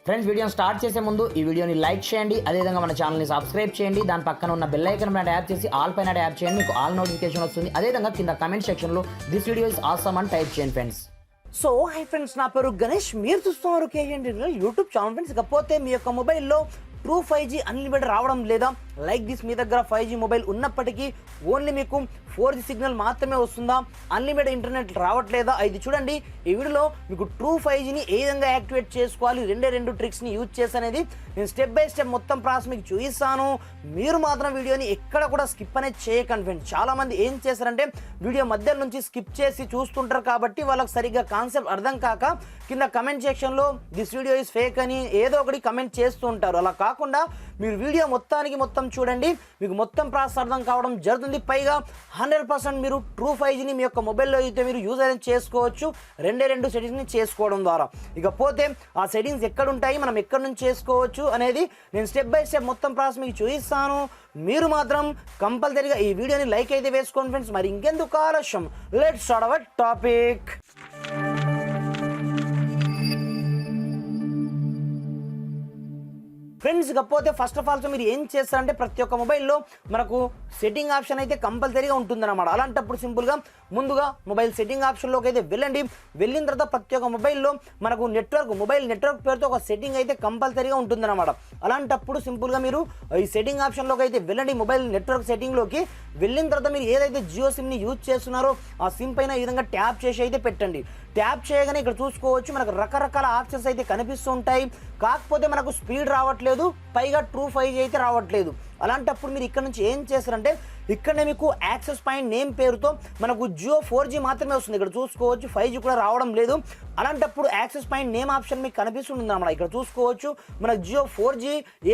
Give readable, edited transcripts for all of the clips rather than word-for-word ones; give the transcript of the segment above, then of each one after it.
Friends, వీడియోని start చేసే ముందు ఈ వీడియోని లైక్ చేయండి, అదేవిధంగా మన ఛానల్ని సబ్స్క్రైబ్ చేయండి. దాని పక్కన ఉన్న బెల్ ఐకాన్ పైన ట్యాప్ చేసి ఆల్ పైన ట్యాప్ చేయండి, మీకు ఆల్ నోటిఫికేషన్ వస్తుంది. అదేవిధంగా కింద కమెంట్ సెక్షన్లో దిస్ వీడియో ఇస్ ఆసమ్ అని టైప్ చేయండి ఫ్రెండ్స్. సో హై ఫ్రెండ్స్, నా పేరు గణేష్, మీరు చూస్తున్నారు కేజీఎన్ యూట్యూబ్ ఛానల్. ఫ్రెండ్స్, ఇకపోతే మీ యొక్క మొబైల్లో ట్రూ 5G అన్లిమిటెడ్ రావడం లేదా లైక్ దిస్ మీ దగ్గర 5G మొబైల్ ఉన్నప్పటికీ ఓన్లీ మీకు 4G సిగ్నల్ మాత్రమే వస్తుందా, అన్లిమిటెడ్ ఇంటర్నెట్ రావట్లేదా? ఇది చూడండి. ఈ వీడియోలో మీకు ట్రూ 5Gని ఏ విధంగా యాక్టివేట్ చేసుకోవాలి, రెండు ట్రిక్స్ని యూజ్ చేసి అనేది నేను స్టెప్ బై స్టెప్ మొత్తం ప్రాసెస్ మీకు చూపిస్తాను. మీరు మాత్రం వీడియోని ఎక్కడ కూడా స్కిప్ అనేది చేయకండి ఫ్రెండ్స్. చాలామంది ఏం చేస్తారంటే వీడియో మధ్య నుంచి స్కిప్ చేసి చూస్తుంటారు, కాబట్టి వాళ్ళకి సరిగ్గా కాన్సెప్ట్ అర్థం కాక కింద కమెంట్ సెక్షన్లో దిస్ వీడియో ఇస్ ఫేక్ అని ఏదో ఒకటి కమెంట్ చేస్తూ ఉంటారు. అలా కాకుండా మీరు వీడియో మొత్తం చూడండి, మీకు మొత్తం ప్రాసెస్ అర్థం కావడం జరుగుతుంది. పైగా 100% మీరు ట్రూ 5Gని మీ యొక్క మొబైల్లో అయితే మీరు యూజ్ అనేది చేసుకోవచ్చు, రెండు సెట్టింగ్స్ని చేసుకోవడం ద్వారా. ఇకపోతే ఆ సెట్టింగ్స్ ఎక్కడ ఉంటాయి, మనం ఎక్కడి నుంచి చేసుకోవచ్చు అనేది నేను స్టెప్ బై స్టెప్ మొత్తం ప్రాసెస్ మీకు చూపిస్తాను. మీరు మాత్రం కంపల్సరీగా ఈ వీడియోని లైక్ అయితే వేసుకోండి ఫ్రెండ్స్. మరి ఇంకెందుకు ఆలస్యం, let's start our topic. Friends, ఇకపోతే ఫస్ట్ ఆఫ్ ఆల్ మీరు ఏం చేస్తారంటే ప్రతి ఒక్క మొబైల్లో మనకు సెట్టింగ్ ఆప్షన్ అయితే కంపల్సరీగా ఉంటుందన్నమాట. అలాంటప్పుడు సింపుల్గా ముందుగా మొబైల్ సెట్టింగ్ ఆప్షన్లోకి అయితే వెళ్ళండి. వెళ్ళిన తర్వాత ప్రతి ఒక్క మొబైల్లో మనకు మొబైల్ నెట్వర్క్ పేరుతో ఒక సెట్టింగ్ అయితే కంపల్సరీగా ఉంటుందన్నమాట. అలాంటప్పుడు సింపుల్గా మీరు ఈ సెట్టింగ్ ఆప్షన్లోకి అయితే వెళ్ళండి. మొబైల్ నెట్వర్క్ సెట్టింగ్లోకి వెళ్ళిన తర్వాత మీరు ఏదైతే జియో సిమ్ని యూజ్ చేస్తున్నారో ఆ సిమ్ పైన ఈ విధంగా ట్యాప్ చేసి అయితే పెట్టండి. ట్యాప్ చేయగానే ఇక్కడ చూసుకోవచ్చు మనకు రకరకాల ఆప్షన్స్ అయితే కనిపిస్తూ ఉంటాయి. కాకపోతే మనకు స్పీడ్ రావట్లేదు, పైగా ట్రూ 5G అయితే రావట్లేదు. అలాంటప్పుడు మీరు ఇక్కడ నుంచి ఏం చేస్తారంటే ఇక్కడనే మీకు యాక్సెస్ పాయింట్ నేమ్ పేరుతో మనకు జియో 4G మాత్రమే వస్తుంది. ఇక్కడ చూసుకోవచ్చు 5G కూడా రావడం లేదు. అలాంటప్పుడు యాక్సెస్ పాయింట్ నేమ్ ఆప్షన్ మీకు కనిపిస్తుంది అన్నమాట. ఇక్కడ చూసుకోవచ్చు మనకు జియో 4G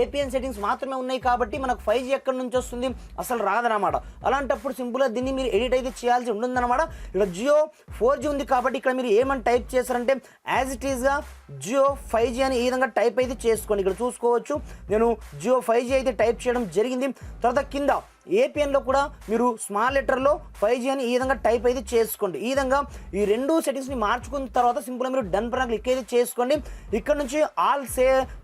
APN సెట్టింగ్స్ మాత్రమే ఉన్నాయి, కాబట్టి మనకు 5G ఎక్కడి నుంచి వస్తుంది, అసలు రాదనమాట. అలాంటప్పుడు సింపుల్గా దీన్ని మీరు ఎడిట్ అయితే చేయాల్సి ఉంటుందన్నమాట. ఇక్కడ జియో 4G ఉంది కాబట్టి ఇక్కడ మీరు ఏమని టైప్ చేస్తారంటే యాజ్ ఇట్ ఈస్గా జియో 5G అని ఈ విధంగా టైప్ అయితే చేసుకోండి. ఇక్కడ చూసుకోవచ్చు నేను జియో 5G అయితే టైప్ చేయడం జరిగింది. తర్వాత కింద APNలో కూడా మీరు స్మాల్ లెటర్లో 5G అని ఈ విధంగా టైప్ అయితే చేసుకోండి. ఈ విధంగా ఈ రెండు సెట్టింగ్స్ని మార్చుకున్న తర్వాత సింపుల్గా మీరు డన్ పైన క్లిక్ అయితే చేసుకోండి. ఇక్కడ నుంచి ఆల్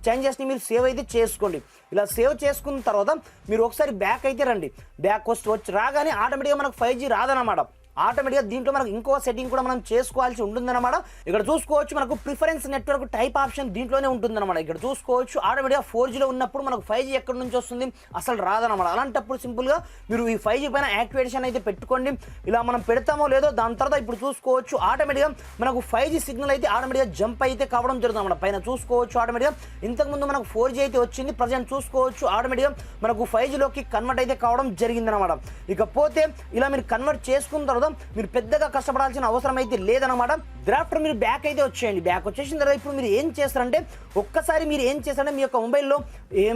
చేంజెస్ని మీరు సేవ్ అయితే చేసుకోండి. ఇలా సేవ్ చేసుకున్న తర్వాత మీరు ఒకసారి బ్యాక్ అయితే రండి. బ్యాక్ వచ్చి రాగానే ఆటోమేటిక్గా మనకు 5G రాదన్నమాట. ఆటోమేటిక్గా దీంట్లో మనకు ఇంకో సెట్టింగ్ కూడా మనం చేసుకోవాల్సి ఉంటుందన్నమాట. ఇక్కడ చూసుకోవచ్చు మనకు ప్రిఫరెన్స్ నెట్వర్క్ టైప్ ఆప్షన్ దీంట్లోనే ఉంటుందన్నమాట. ఇక్కడ చూసుకోవచ్చు ఆటోమేటిక్గా 4Gలో ఉన్నప్పుడు మనకు 5G ఎక్కడి నుంచి వస్తుంది, అసలు రాదన్నమాట. అలాంటప్పుడు సింపుల్గా మీరు ఈ 5G పైన యాక్టివేషన్ అయితే పెట్టుకోండి. ఇలా మనం పెడతామో లేదో దాని తర్వాత ఇప్పుడు చూసుకోవచ్చు ఆటోమేటిక్గా మనకు 5G సిగ్నల్ అయితే ఆటోమేటిక్గా జంప్ అయితే కావడం జరుగుతుంది అన్నమాట. పైన చూసుకోవచ్చు ఆటోమేటిక్గా ఇంతకుముందు మనకు 4G అయితే వచ్చింది, ప్రజెంట్ చూసుకోవచ్చు ఆటోమేటిక్గా మనకు 5Gలోకి కన్వర్ట్ అయితే కావడం జరిగిందనమాట. ఇకపోతే ఇలా మీరు కన్వర్ట్ చేసుకున్న తర్వాత మీరు పెద్దగా కష్టపడాల్సిన అవసరం అయితే లేదనమాట. డ్రాఫ్టర్ మీరు బ్యాక్ అయితే వచ్చేయండి. బ్యాక్ వచ్చేసిన తర్వాత ఇప్పుడు మీరు ఏం చేస్తారంటే ఒక్కసారి మీరు ఏం చేస్తారంటే మీ యొక్క మొబైల్లో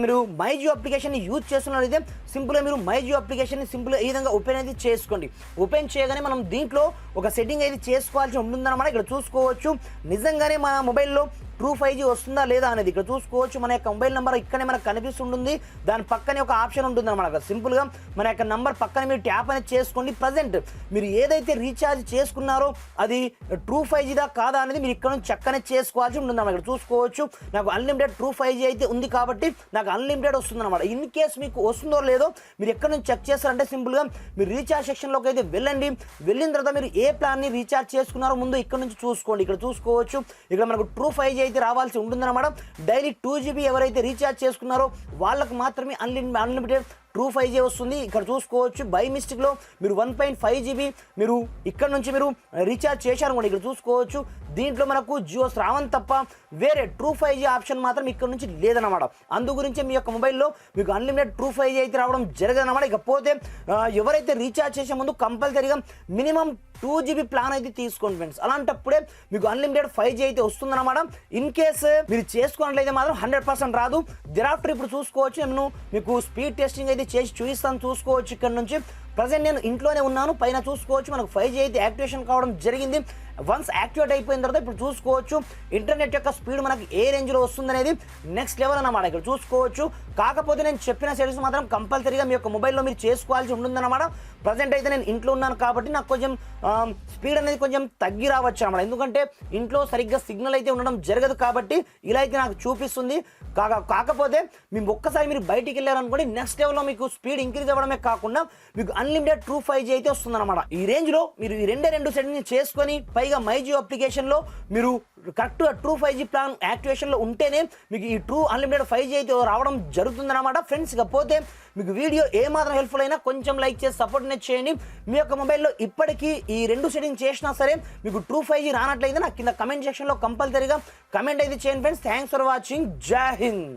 మీరు మై జియో అప్లికేషన్ని యూజ్ చేస్తున్నట్లయితే సింపుల్గా మీరు మై జియో అప్లికేషన్ని సింపుల్గా ఈ విధంగా ఓపెన్ అయితే చేసుకోండి. ఓపెన్ చేయగానే మనం దీంట్లో ఒక సెట్టింగ్ అయితే చేసుకోవాల్సి ఉంటుందన్నమాట. ఇక్కడ చూసుకోవచ్చు నిజంగానే మన మొబైల్లో ట్రూ 5G వస్తుందా లేదా అనేది ఇక్కడ చూసుకోవచ్చు. మన యొక్క మొబైల్ నెంబర్ ఇక్కడనే మనకు కనిపిస్తుంటుంది, దాని పక్కనే ఒక ఆప్షన్ ఉంటుంది అన్నమాట. సింపుల్గా మన యొక్క నెంబర్ పక్కన మీరు ట్యాప్ అనేది చేసుకోండి. ప్రజెంట్ మీరు ఏదైతే రీఛార్జ్ చేసుకున్నారో అది ట్రూ 5Gదా కాదా అనేది మీరు ఇక్కడ నుంచి చక్కనే చేసుకోవాల్సి ఉంటుంది అన్నమాట. ఇక్కడ చూసుకోవచ్చు నాకు అన్లిమిటెడ్ ట్రూ 5G అయితే ఉంది కాబట్టి నాకు అన్లిమిటెడ్ వస్తుంది అనమాట. ఇన్ కేస్ మీకు వస్తుందో లేదో మీరు ఎక్కడ నుంచి చెక్ చేస్తారంటే సింపుల్గా మీరు రీఛార్జ్ సెక్షన్లోకి అయితే వెళ్ళండి. వెళ్ళిన తర్వాత మీరు ఏ ప్లాన్ని రీఛార్జ్ చేసుకున్నారో ముందు ఇక్కడ నుంచి చూసుకోండి. ఇక్కడ చూసుకోవచ్చు ఇక్కడ మనకు ట్రూ 5G అయితే రావాల్సి ఉంటుందన్నమాట. డైలీ 2GB ఎవరైతే రీఛార్జ్ చేసుకున్నారో వాళ్ళకు మాత్రమే అన్లిమిటెడ్ ట్రూ 5G వస్తుంది. ఇక్కడ చూసుకోవచ్చు బై మిస్టేక్లో మీరు 1.5GB మీరు ఇక్కడ నుంచి మీరు రీఛార్జ్ చేశారు కూడా ఇక్కడ చూసుకోవచ్చు దీంట్లో మనకు జియో రావడం తప్ప వేరే ట్రూ 5G ఆప్షన్ మాత్రం ఇక్కడ నుంచి లేదన్నమాట. అందు గురించి మీ యొక్క మొబైల్లో మీకు అన్లిమిటెడ్ ట్రూ 5G అయితే రావడం జరగదన్నమాట. ఇకపోతే ఎవరైతే రీఛార్జ్ చేసే ముందు కంపల్సరీగా మినిమం 2GB ప్లాన్ అయితే తీసుకోండి ఫ్రెండ్స్. అలాంటప్పుడే మీకు అన్లిమిటెడ్ 5G అయితే వస్తుందన్నమాట. ఇన్ కేస్ మీరు చేసుకున్నట్లయితే మాత్రం 100% రాదు. దిరాఫ్టర్ ఇప్పుడు చూసుకోవచ్చు నేను మీకు స్పీడ్ టెస్టింగ్ అయితే చేసి చూపిస్తాను. చూసుకోవచ్చు ఇక్కడ నుంచి ప్రజెంట్ నేను ఇంట్లోనే ఉన్నాను. పైన చూసుకోవచ్చు మనకు 5G అయితే యాక్టివేషన్ కావడం జరిగింది. వన్స్ యాక్టివేట్ అయిపోయిన తర్వాత ఇప్పుడు చూసుకోవచ్చు ఇంటర్నెట్ యొక్క స్పీడ్ మనకి ఏ రేంజ్లో వస్తుంది అనేది నెక్స్ట్ లెవెల్ అన్నమాట. ఇక్కడ చూసుకోవచ్చు. కాకపోతే నేను చెప్పిన సెట్టింగ్స్ మాత్రం కంపల్సరీగా మీ యొక్క మొబైల్లో మీరు చేసుకోవాల్సి ఉంటుందన్నమాట. ప్రజెంట్ అయితే నేను ఇంట్లో ఉన్నాను కాబట్టి నాకు కొంచెం స్పీడ్ అనేది కొంచెం తగ్గి రావచ్చు అన్నమాట. ఎందుకంటే ఇంట్లో సరిగ్గా సిగ్నల్ అయితే ఉండడం జరగదు కాబట్టి ఇలా అయితే నాకు చూపిస్తుంది. కాకపోతే మేము ఒక్కసారి మీరు బయటికి వెళ్ళారనుకోండి నెక్స్ట్ లెవెల్లో మీకు స్పీడ్ ఇంక్రీజ్ అవ్వడమే కాకుండా మీకు అన్లిమిటెడ్ ట్రూ 5G అయితే వస్తుందన్నమాట. ఈ రేంజ్లో మీరు ఈ రెండు సెట్టింగ్స్ చేసుకొని పైగా మైజియో అప్లికేషన్లో మీరు కరెక్ట్గా ట్రూ 5G ప్లాన్ యాక్టివేషన్లో ఉంటేనే మీకు ఈ ట్రూ అన్లిమిటెడ్ 5G అయితే రావడం జరుగుతుందన్నమాట. ఫ్రెండ్స్ ఇకపోతే మీకు వీడియో ఏమాత్రం హెల్ప్ఫుల్ అయినా కొంచెం లైక్ చేసి సపోర్ట్ చేయండి. మీ యొక్క మొబైల్లో ఇప్పటికీ ఈ 2 సెట్టింగ్ చేసినా సరే మీకు ట్రూ 5G రానట్లయితే నాకు కింద కమెంట్ సెక్షన్లో కంపల్సరీగా కమెంట్ అయితే చేయండి ఫ్రెండ్స్. Thanks for watching. జై హింద్.